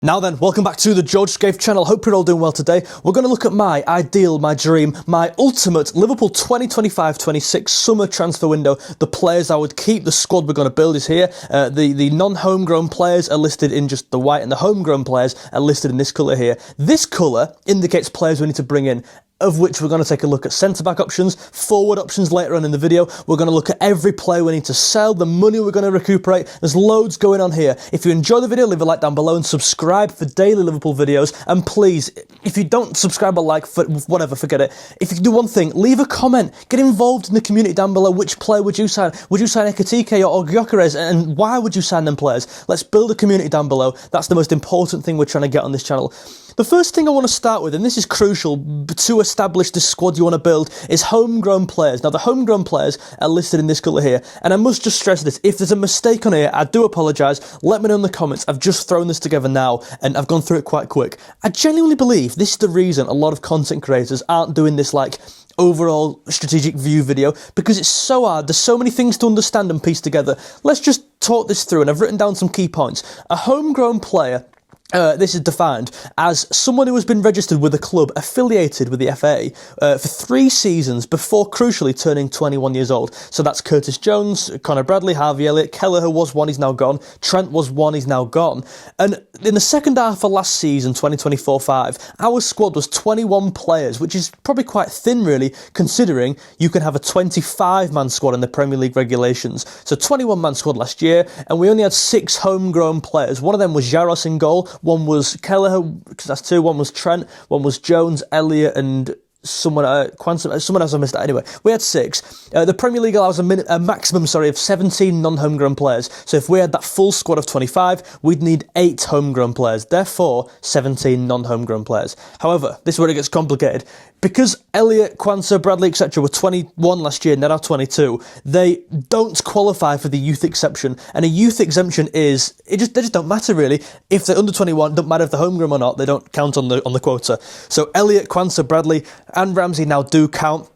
Now then, welcome back to the George Scaife channel. Hope you're all doing well today. We're going to look at my ideal, my dream, my ultimate Liverpool 2025-26 summer transfer window. The players I would keep, the squad we're going to build is here. The non-homegrown players are listed in just the white, and the homegrown players are listed in this colour here. This colour indicates players we need to bring in, of which we're going to take a look at centre-back options, forward options later on in the video. We're going to look at every player we need to sell, the money we're going to recuperate. There's loads going on here. If you enjoy the video, leave a like down below and subscribe for daily Liverpool videos. And please, if you don't subscribe or like, whatever, forget it. If you do one thing, leave a comment. Get involved in the community down below. Which player would you sign? Would you sign Ekitike or Gyökeres? And why would you sign them players? Let's build a community down below. That's the most important thing we're trying to get on this channel. The first thing I want to start with, and this is crucial to establish the squad you want to build, is homegrown players. Now, the homegrown players are listed in this colour here, and I must just stress this. If there's a mistake on here, I do apologise. Let me know in the comments. I've just thrown this together now, and I've gone through it quite quick. I genuinely believe this is the reason a lot of content creators aren't doing this, like, overall strategic view video, because it's so hard. There's so many things to understand and piece together. Let's just talk this through, and I've written down some key points. A homegrown player, this is defined as someone who has been registered with a club affiliated with the FA for 3 seasons before crucially turning 21 years old. So that's Curtis Jones, Connor Bradley, Harvey Elliott, Kelleher was one, he's now gone. Trent was one, he's now gone. And in the second half of last season, 2024-5, our squad was 21 players, which is probably quite thin really, considering you can have a 25-man squad in the Premier League regulations. So 21-man squad last year, and we only had 6 homegrown players. One of them was Jaros in goal. One was Kelleher, because that's 2. One was Trent. One was Jones, Elliott, and someone else I missed that. Anyway, we had 6. The Premier League allows a maximum of 17 non-homegrown players. So if we had that full squad of 25, we'd need 8 homegrown players. Therefore, 17 non-homegrown players. However, this is where it gets complicated. Because Elliott, Quansah, Bradley, etc. were 21 last year and they're now 22, they don't qualify for the youth exception. And a youth exemption is, they just don't matter really. If they're under 21, don't matter if they're homegrown or not, they don't count on the quota. So Elliott, Quansah, Bradley and Ramsey now do count.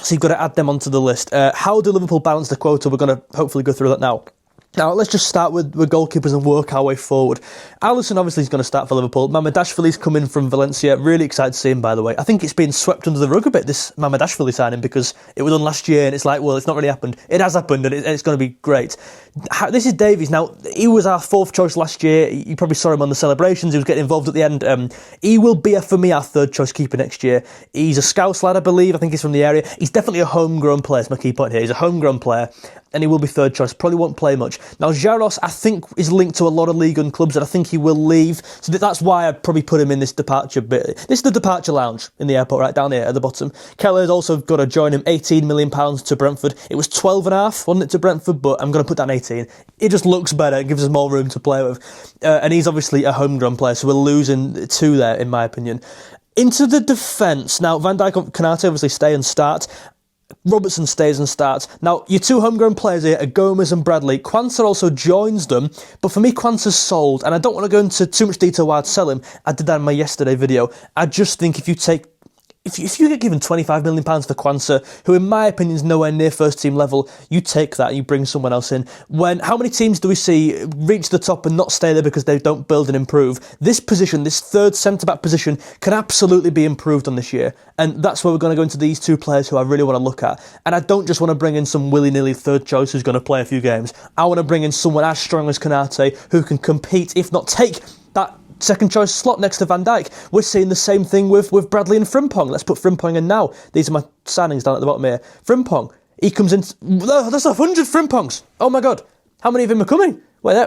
So you've got to add them onto the list. How do Liverpool balance the quota? We're going to hopefully go through that now. Now, let's just start with goalkeepers and work our way forward. Alisson obviously is going to start for Liverpool. Mamardashvili's coming from Valencia. Really excited to see him, by the way. I think it's been swept under the rug a bit, this Mamardashvili signing, because it was done last year and it's like, well, it's not really happened. It has happened and it's going to be great. This is Davies. Now, he was our 4th choice last year. You probably saw him on the celebrations. He was getting involved at the end. He will be, for me, our 3rd choice keeper next year. He's a Scouse lad, I believe. I think he's from the area. He's definitely a homegrown player. That's my key point here. He's a homegrown player. And he will be 3rd choice. Probably won't play much. Now, Jaros, I think, is linked to a lot of League One clubs, and I think he will leave. So that's why I'd probably put him in this departure bit. This is the departure lounge in the airport, right down here at the bottom. Kelleher's also got to join him. £18 million to Brentford. It was 12.5, wasn't it, to Brentford? But I'm going to put down 18. It just looks better. It gives us more room to play with. And he's obviously a homegrown player, so we're losing 2 there, in my opinion. Into the defence. Now, Van Dijk and Konate obviously stay and start. Robertson stays and starts. Now, your 2 homegrown players here are Gomez and Bradley. Quansah also joins them, but for me, Quansah's sold, and I don't want to go into too much detail why I'd sell him. I did that in my yesterday video. I just think if you get given £25 million for Quansah, who in my opinion is nowhere near first team level, you take that and you bring someone else in. How many teams do we see reach the top and not stay there because they don't build and improve? This position, this 3rd centre-back position, can absolutely be improved on this year. And that's where we're going to go into these 2 players who I really want to look at. And I don't just want to bring in some willy-nilly 3rd choice who's going to play a few games. I want to bring in someone as strong as Konate who can compete, if not take that 2nd choice slot next to Van Dijk. We're seeing the same thing with Bradley and Frimpong. Let's put Frimpong in now. These are my signings down at the bottom here. Frimpong, he comes in. That's 100 Frimpongs. Oh my God. How many of them are coming? Wait,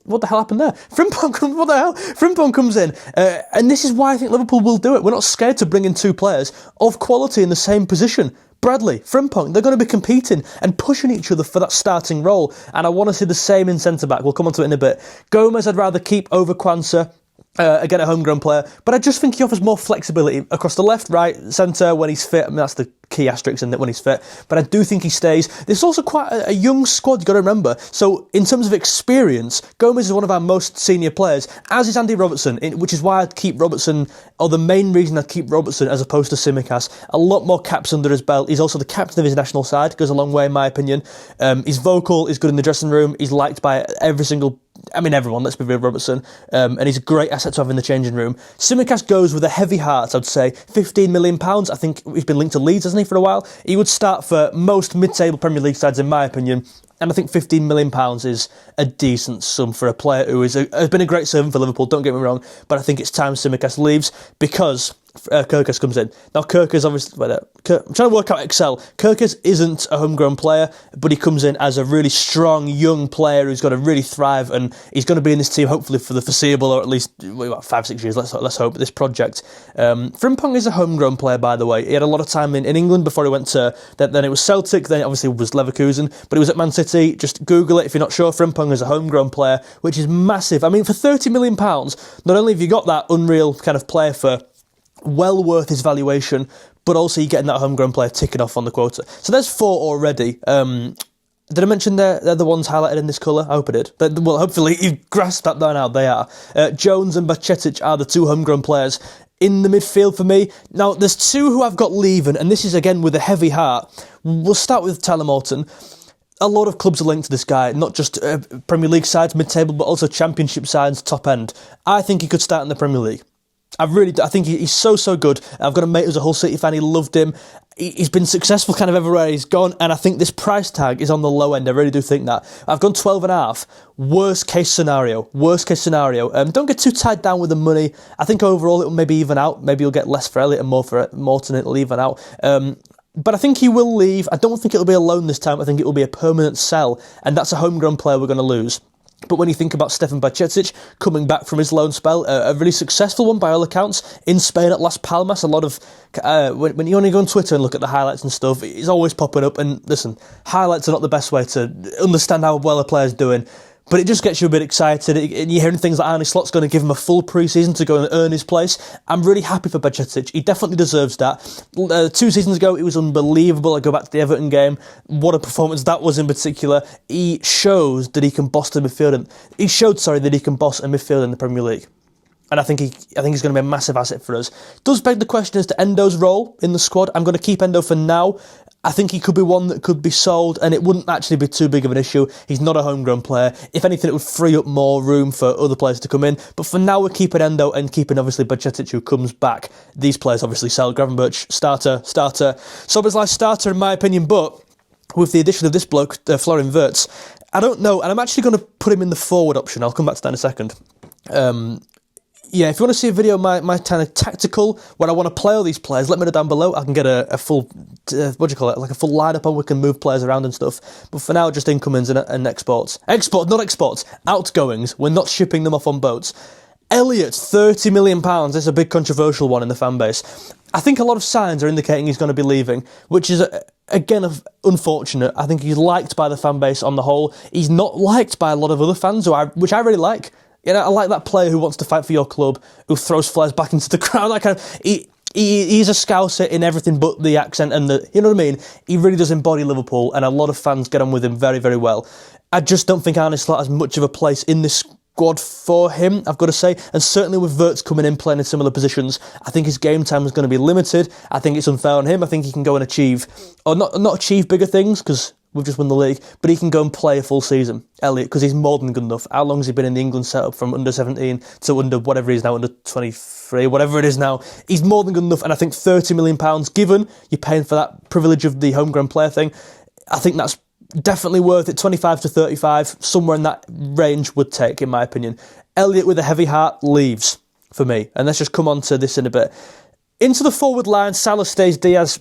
what the hell happened there? Frimpong, what the hell? Frimpong comes in. And this is why I think Liverpool will do it. We're not scared to bring in 2 players of quality in the same position. Bradley, Frimpong, they're going to be competing and pushing each other for that starting role. And I want to see the same in centre-back. We'll come on to it in a bit. Gomez, I'd rather keep over Quansah. Again, a homegrown player, but I just think he offers more flexibility across the left, right, centre when he's fit. I mean, that's the key asterisk in it, when he's fit, but I do think he stays. There's also quite a young squad, you've got to remember. So in terms of experience, Gomez is one of our most senior players, as is Andy Robertson, which is why I'd keep Robertson, or the main reason I'd keep Robertson as opposed to Tsimikas. A lot more caps under his belt. He's also the captain of his national side, goes a long way in my opinion. He's vocal, he's good in the dressing room, he's liked by every single I mean, everyone, let's be real, Robertson, and he's a great asset to have in the changing room. Tsimikas goes with a heavy heart, I'd say. £15 million. I think he's been linked to Leeds, hasn't he, for a while? He would start for most mid-table Premier League sides, in my opinion. And I think £15 million is a decent sum for a player who has been a great servant for Liverpool, don't get me wrong, but I think it's time Tsimikas leaves because Kirkus comes in. Now, Kirkus obviously... I'm trying to work out Excel. Kirkus isn't a homegrown player, but he comes in as a really strong, young player who's got to really thrive, and he's going to be in this team, hopefully, for the foreseeable, or at least 5-6 years, let's hope, this project. Frimpong is a homegrown player, by the way. He had a lot of time in England before he went to... Then it was Celtic, then it obviously was Leverkusen, but he was at Man City. Just Google it if you're not sure. Frimpong is a homegrown player, which is massive. I mean, for £30 million, not only have you got that unreal kind of player for well worth his valuation, but also you're getting that homegrown player ticking off on the quota. So there's 4 already. Did I mention they're the ones highlighted in this colour? I hope I did. Well, hopefully you've grasped that by now. They are. Jones and Bajcetic are the 2 homegrown players in the midfield for me. Now, there's 2 who I've got leaving, and this is, again, with a heavy heart. We'll start with Tyler Morton. A lot of clubs are linked to this guy, not just Premier League sides, mid-table, but also Championship sides, top end. I think he could start in the Premier League. I think he's so good. I've got a mate who's a Hull City fan. He loved him. He's been successful kind of everywhere he's gone, and I think this price tag is on the low end. I really do think that. I've gone 12.5. Worst case scenario. Don't get too tied down with the money. I think overall it will maybe even out. Maybe you'll get less for Elliott and more for Morton. It'll even out. But I think he will leave. I don't think it'll be a loan this time. I think it will be a permanent sell, and that's a homegrown player we're going to lose. But when you think about Stefan Bajcetic coming back from his loan spell, a really successful one by all accounts, in Spain at Las Palmas, a lot of... when you only go on Twitter and look at the highlights and stuff, it's always popping up. And listen, highlights are not the best way to understand how well a player's doing. But it just gets you a bit excited. And you're hearing things like Arne Slot's going to give him a full pre-season to go and earn his place. I'm really happy for Bajcetic. He definitely deserves that. 2 seasons ago, it was unbelievable. I go back to the Everton game. What a performance that was in particular. He shows that he can boss the midfield. That he can boss a midfield in the Premier League. And I think he's going to be a massive asset for us. Does beg the question as to Endo's role in the squad. I'm going to keep Endo for now. I think he could be one that could be sold, and it wouldn't actually be too big of an issue. He's not a homegrown player. If anything, it would free up more room for other players to come in. But for now, we're keeping Endo and keeping, obviously, Bajcetic, who comes back. These players obviously sell. Gravenberch, starter. Szoboszlai, starter, in my opinion, but with the addition of this bloke, Florian Wirtz, I don't know, and I'm actually going to put him in the forward option. I'll come back to that in a second. Yeah, if you want to see a video of my kind of tactical, when I want to play all these players, let me know down below. I can get a full, like a full lineup on. We can move players around and stuff. But for now, just incomings and exports. Outgoings. We're not shipping them off on boats. Elliott, £30 million. It's a big controversial one in the fan base. I think a lot of signs are indicating he's going to be leaving, which is, again, unfortunate. I think he's liked by the fan base on the whole. He's not liked by a lot of other fans, which I really like. You know, I like that player who wants to fight for your club, who throws flares back into the crowd. That kind of he's a Scouser in everything but the accent and the, you know what I mean? He really does embody Liverpool, and a lot of fans get on with him very, very well. I just don't think Arne Slot has much of a place in this squad for him, I've got to say. And certainly with Wirtz coming in playing in similar positions, I think his game time is going to be limited. I think it's unfair on him. I think he can go and achieve, or not achieve bigger things, because we've just won the league, but he can go and play a full season, Elliott, because he's more than good enough. How long has he been in the England setup from under 17 to under whatever he is now, under 23, whatever it is now? He's more than good enough, and I think £30 million, given you're paying for that privilege of the homegrown player thing, I think that's definitely worth it. 25 to 35, somewhere in that range would take, in my opinion. Elliott with a heavy heart leaves for me, and let's just come on to this in a bit. Into the forward line, Salah stays, Diaz.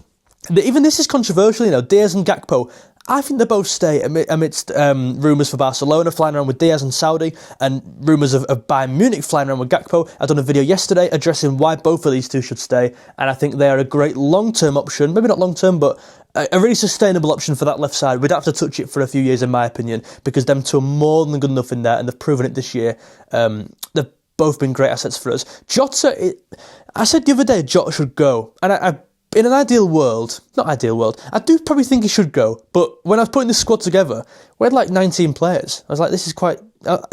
Even this is controversial, you know, Diaz and Gakpo. I think they both stay amidst rumours for Barcelona flying around with Diaz and Saudi, and rumours of Bayern Munich flying around with Gakpo. I've done a video yesterday addressing why both of these two should stay, and I think they are a great long-term option. Maybe not long-term, but a really sustainable option for that left side. We'd have to touch it for a few years, in my opinion, because them two are more than good enough in there, and they've proven it this year. They've both been great assets for us. Jota, I said the other day Jota should go, and I in an ideal world, I do probably think he should go, but when I was putting this squad together, we had like 19 players. I was like, this is quite...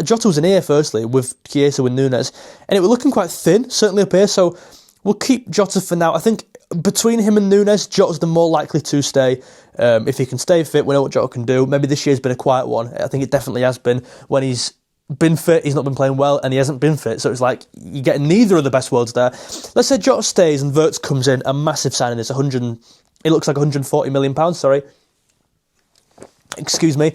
Jota was in here, firstly, with Chiesa, with Nunes, and it was looking quite thin, certainly up here, so we'll keep Jota for now. I think between him and Nunes, Jota's the more likely to stay. If he can stay fit, we know what Jota can do. Maybe this year's been a quiet one. I think it definitely has been when he's been fit, he's not been playing well, and he hasn't been fit, so it's like you're getting neither of the best worlds there. Let's say Jota stays and Wirtz comes in, a massive signing. It looks like £140 million, sorry. Excuse me.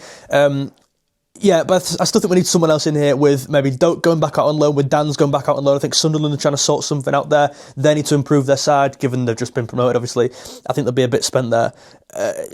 Yeah, but I still think we need someone else in here with maybe Doak going back out on loan, with Dan's going back out on loan. I think Sunderland are trying to sort something out there. They need to improve their side, given they've just been promoted, obviously. I think they'll be a bit spent there.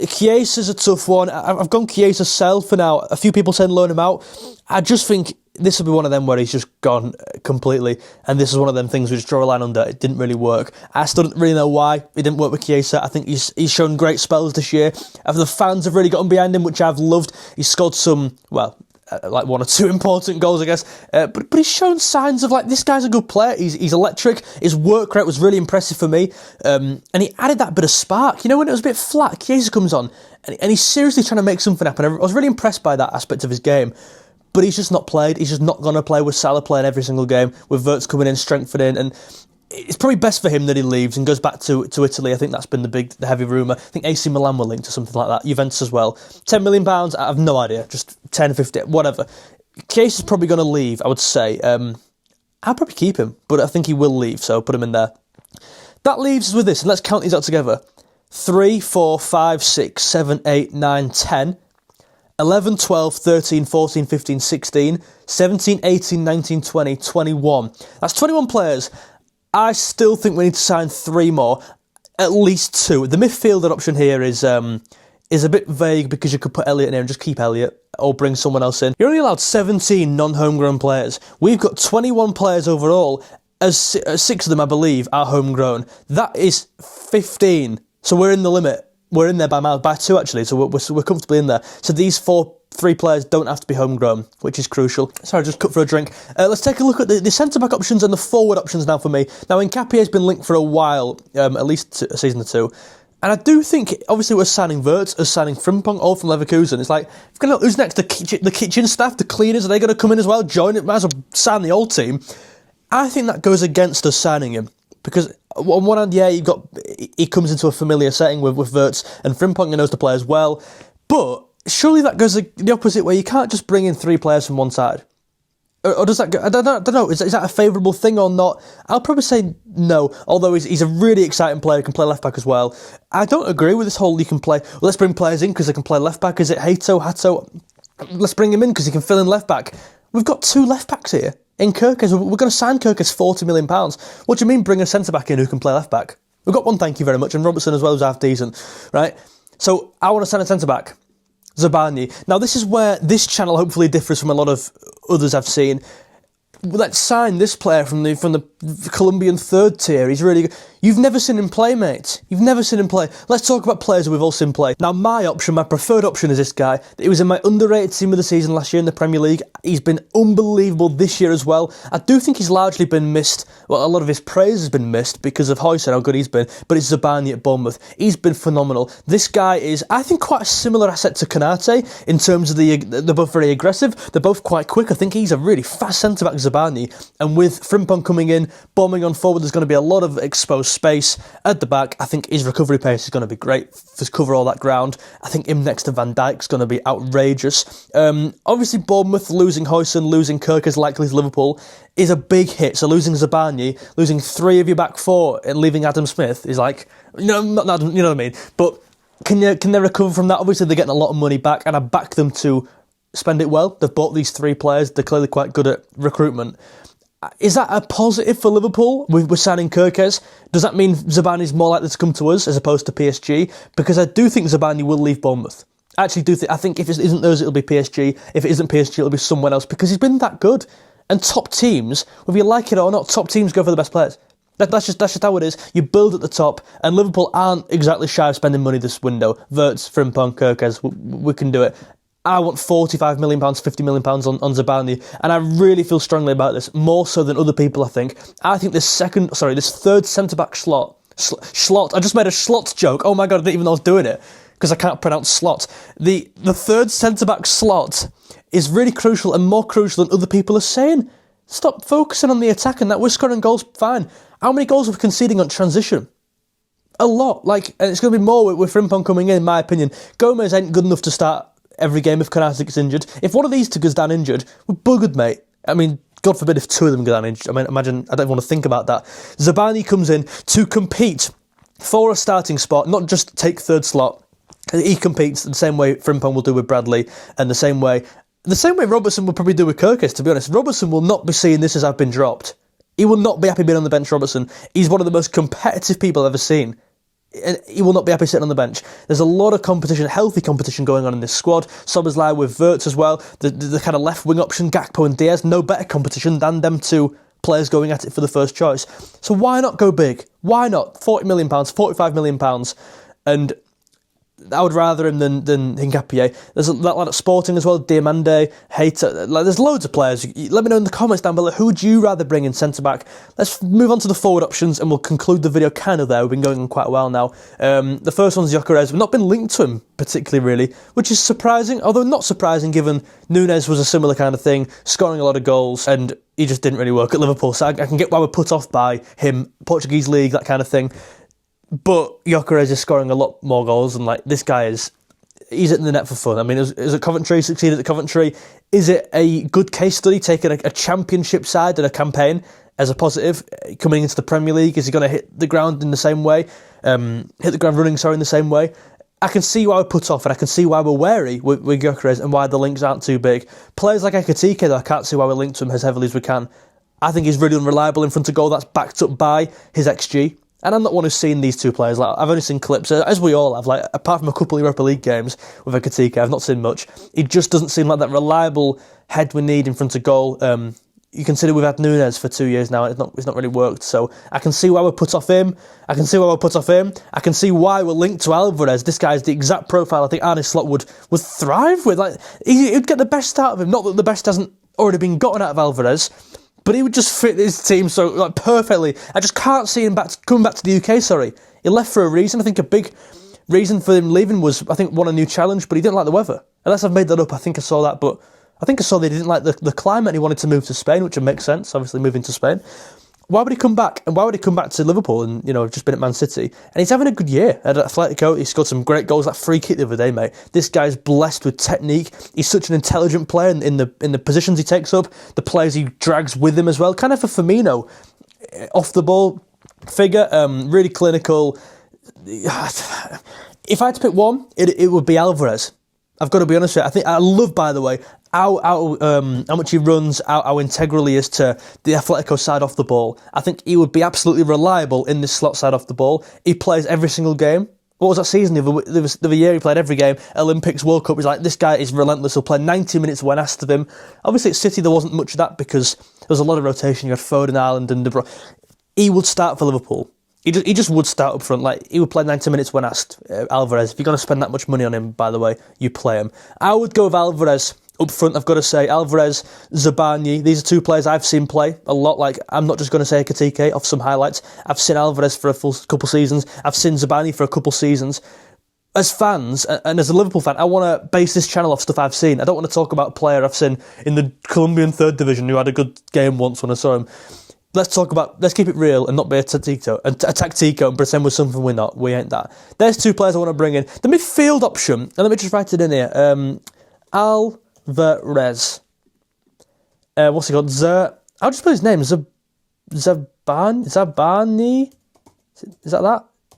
Chiesa's a tough one. I've gone Chiesa sell for now. A few people saying loan him out. I just think this will be one of them where he's just gone completely, and this is one of them things we just draw a line under. It didn't really work. I still don't really know why it didn't work with Chiesa. I think he's shown great spells this year. The fans have really gotten behind him, which I've loved. He's scored some, like 1 or 2 important goals, I guess. But he's shown signs of, like, this guy's a good player. He's electric. His work rate was really impressive for me. And he added that bit of spark. You know, when it was a bit flat, Chiesa comes on, and he's seriously trying to make something happen. I was really impressed by that aspect of his game. But he's just not played. He's just not going to play with Salah playing every single game, with Wirtz coming in, strengthening, and it's probably best for him that he leaves and goes back to Italy. I think that's been the heavy rumour. I think AC Milan were linked to something like that. Juventus as well. £10 million, I have no idea. Just 10, 15, whatever. Case is probably going to leave, I would say. I'll probably keep him, but I think he will leave, so put him in there. That leaves us with this, and let's count these out together. 3, 4, 5, 6, 7, 8, 9, 10... 11, 12, 13, 14, 15, 16, 17, 18, 19, 20, 21. That's 21 players. I still think we need to sign 3 more, at least 2. The midfielder option here is a bit vague because you could put Elliott in here and just keep Elliott or bring someone else in. You're only allowed 17 non-homegrown players. We've got 21 players overall, as 6 of them, I believe, are homegrown. That is 15. So we're in the limit. We're in there by miles, by 2 actually, so we're comfortably in there. So these 3 players don't have to be homegrown, which is crucial. Sorry, just cut for a drink. Let's take a look at the centre-back options and the forward options now for me. Now, Nkapie's been linked for a while, at least a season or 2. And I do think, obviously, we're signing Wirtz, us signing Frimpong, all from Leverkusen. It's like, who's next? The kitchen staff, the cleaners, are they going to come in as well? Join it, might as well sign the old team. I think that goes against us signing him. Because on one hand, yeah, he comes into a familiar setting with Wirtz, and Frimpong knows the players well, but surely that goes the opposite way. You can't just bring in 3 players from one side. Or does that go? I don't know. Is that a favourable thing or not? I'll probably say no, although he's a really exciting player, can play left-back as well. I don't agree with this whole you can play, well, let's bring players in because they can play left-back. Is it Hato? Let's bring him in because he can fill in left-back. We've got 2 left-backs here. In Kirkes, we're going to sign Kirkes £40 million. What do you mean bring a centre-back in who can play left-back? We've got one, thank you very much, and Robertson as well, who's half-decent, right? So I want to sign a centre-back, Zabani. Now this is where this channel hopefully differs from a lot of others I've seen. Let's sign this player from the Colombian 3rd tier. He's really good. You've never seen him play, mate. You've never seen him play. Let's talk about players we've all seen play. Now, my preferred option is this guy. He was in my underrated team of the season last year in the Premier League. He's been unbelievable this year as well. I do think he's largely been missed. Well, a lot of his praise has been missed because of Højlund, how good he's been. But it's Zabani at Bournemouth. He's been phenomenal. This guy is, I think, quite a similar asset to Konate in terms of they're both very aggressive. They're both quite quick. I think he's a really fast centre-back, Zabani. And with Frimpong coming in, bombing on forward, there's going to be a lot of exposed space at the back. I think his recovery pace is going to be great to cover all that ground. I think him next to Van Dijk's going to be outrageous. Obviously, Bournemouth losing Højlund, losing Kirkes likely to Liverpool is a big hit. So losing Zabani, losing 3 of your back 4 and leaving Adam Smith is like, not Adam, you know what I mean? But can they recover from that? Obviously, they're getting a lot of money back, and I back them to spend it well. They've bought these 3 players. They're clearly quite good at recruitment. Is that a positive for Liverpool? We're signing Kirkes. Does that mean Zabani's more likely to come to us as opposed to PSG? Because I do think Zabani will leave Bournemouth. I actually do think. I think if it isn't us, it'll be PSG. If it isn't PSG, it'll be someone else because he's been that good. And top teams, whether you like it or not, top teams go for the best players. That's just how it is. You build at the top, and Liverpool aren't exactly shy of spending money this window. Wirtz, Frimpong, Kirkes, we can do it. I want £45 million, £50 million on Zabani, and I really feel strongly about this, more so than other people, I think. I think this 3rd centre-back slot, I just made a slot joke. Oh my God, I didn't even know I was doing it, because I can't pronounce slot. The 3rd centre-back slot is really crucial, and more crucial than other people are saying. Stop focusing on the attack and that. We're scoring goals, fine. How many goals are we conceding on transition? A lot. And it's going to be more with Frimpong coming in my opinion. Gomez ain't good enough to start every game if Konaté gets injured. If one of these two goes down injured, we're buggered, mate. I mean, God forbid if two of them go down injured. I mean, imagine, I don't want to think about that. Zabani comes in to compete for a starting spot, not just take third slot. He competes the same way Frimpong will do with Bradley, and the same way Robertson will probably do with Kirkes, to be honest. Robertson will not be seeing this as I've been dropped. He will not be happy being on the bench, Robertson. He's one of the most competitive people I've ever seen. And he will not be happy sitting on the bench. There's a lot of competition, healthy competition going on in this squad. Szoboszlai with Wirtz as well. The kind of left wing option, Gakpo and Diaz, no better competition than them two players going at it for the first choice. So why not go big? Why not? £40 million, £45 million. And I would rather him than Hincapié. There's a lot at Sporting as well, Diamande, Hayter. There's loads of players. Let me know in the comments down below, who would you rather bring in centre-back? Let's move on to the forward options and we'll conclude the video kind of there. We've been going on quite a while now. The first one's Gyökeres. We've not been linked to him particularly, really, which is surprising, although not surprising given Nunes was a similar kind of thing, scoring a lot of goals, and he just didn't really work at Liverpool. So I can get why we're put off by him, Portuguese league, that kind of thing. But Gyökeres is scoring a lot more goals, and this guy he's hitting the net for fun. I mean, is it Coventry, succeeded at Coventry? Is it a good case study, taking a championship side and a campaign as a positive, coming into the Premier League? Is he going to hit the ground in the same way? Hit the ground running, in the same way? I can see why we're put off, and I can see why we're wary with Gyökeres and why the links aren't too big. Players like Ekitike, though, I can't see why we're linked to him as heavily as we can. I think he's really unreliable in front of goal. That's backed up by his XG. And I'm not one who's seen these two players. I've only seen clips, as we all have. Apart from a couple of Europa League games with Ekitike, I've not seen much. He just doesn't seem like that reliable head we need in front of goal. You consider we've had Nunes for 2 years now, and it's not really worked. So I can see why we're put off him. I can see why we're linked to Alvarez. This guy's the exact profile I think Arne Slot would thrive with. He'd get the best out of him. Not that the best hasn't already been gotten out of Alvarez, but he would just fit his team so perfectly. I just can't see him coming back to the UK, sorry. He left for a reason. I think a big reason for him leaving was, I think, want a new challenge, but he didn't like the weather. Unless I've made that up, I think I saw that, but I think I saw that he didn't like the climate and he wanted to move to Spain, which would make sense, obviously, moving to Spain. Why would he come back? And why would he come back to Liverpool and, just been at Man City? And he's having a good year at Atletico. He scored some great goals, that free kick the other day, mate. This guy's blessed with technique. He's such an intelligent player in the positions he takes up, the players he drags with him as well. Kind of a Firmino off the ball figure, really clinical. If I had to pick one, it would be Alvarez. I've got to be honest with you. I love, by the way, how much he runs, how integral he is to the Atletico side off the ball. I think he would be absolutely reliable in this slot side off the ball. He plays every single game. What was that season? The other year he played every game. Olympics, World Cup, he's like, this guy is relentless. He'll play 90 minutes when asked of him. Obviously at City there wasn't much of that because there was a lot of rotation. You had Foden, Ireland and De Bruyne. He would start for Liverpool. He just would start up front. He would play 90 minutes when asked. Alvarez, if you're going to spend that much money on him, by the way, you play him. I would go with Alvarez up front. I've got to say, Alvarez, Zabani, these are two players I've seen play a lot. I'm not just going to say Ekitike off some highlights. I've seen Alvarez for a full couple seasons. I've seen Zabani for a couple seasons. As fans, and as a Liverpool fan, I want to base this channel off stuff I've seen. I don't want to talk about a player I've seen in the Colombian 3rd Division who had a good game once when I saw him. Let's keep it real and not be a tactico and pretend we're something we're not. We ain't that. There's two players I want to bring in. The midfield option, and let me just write it in here. Alvarez. What's he called? I'll just put his name. Zabani? Is that?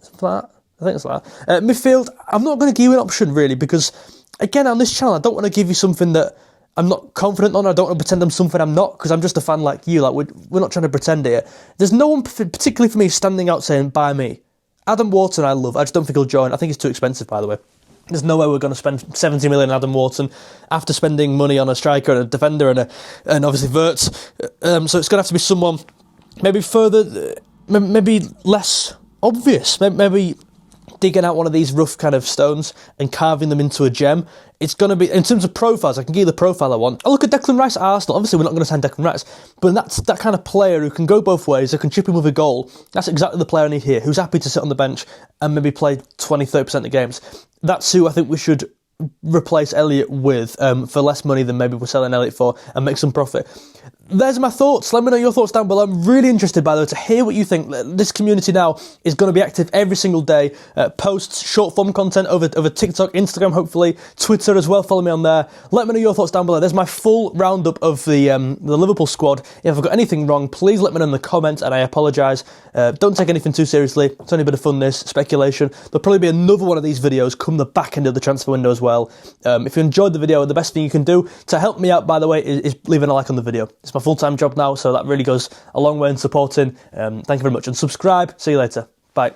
Something like that? I think it's like that. Midfield, I'm not going to give you an option really because, again, on this channel, I don't want to give you something that I'm not confident on. I don't want to pretend I'm something I'm not because I'm just a fan like you. We're not trying to pretend here. There's no one particularly for me standing out saying, buy me. Adam Wharton I love. I just don't think he'll join. I think he's too expensive, by the way. There's no way we're going to spend 70 million on Adam Wharton after spending money on a striker and a defender and obviously Wirtz. So it's going to have to be someone maybe further, maybe less obvious. Maybe digging out one of these rough kind of stones and carving them into a gem. It's going to be, in terms of profiles, I can give you the profile I want. I look at Declan Rice at Arsenal. Obviously, we're not going to sign Declan Rice, but that's that kind of player who can go both ways, who can chip in with a goal. That's exactly the player I need here, who's happy to sit on the bench and maybe play 20-30% of games. That's who I think we should replace Elliott with for less money than maybe we're selling Elliott for and make some profit. there's my thoughts. Let me know your thoughts down below. I'm really interested, by the way, to hear what you think. This community now is going to be active every single day. Posts, short form content over TikTok, Instagram, hopefully, Twitter as well. Follow me on there. Let me know your thoughts down below. There's my full roundup of the Liverpool squad. If I've got anything wrong, please let me know in the comments, and I apologise. Don't take anything too seriously. It's only a bit of fun, this speculation. There'll probably be another one of these videos come the back end of the transfer window as well. If you enjoyed the video, the best thing you can do to help me out, by the way, is leaving a like on the video. It's my full-time job now, so that really goes a long way in supporting. Thank you very much, and subscribe. See you later. Bye.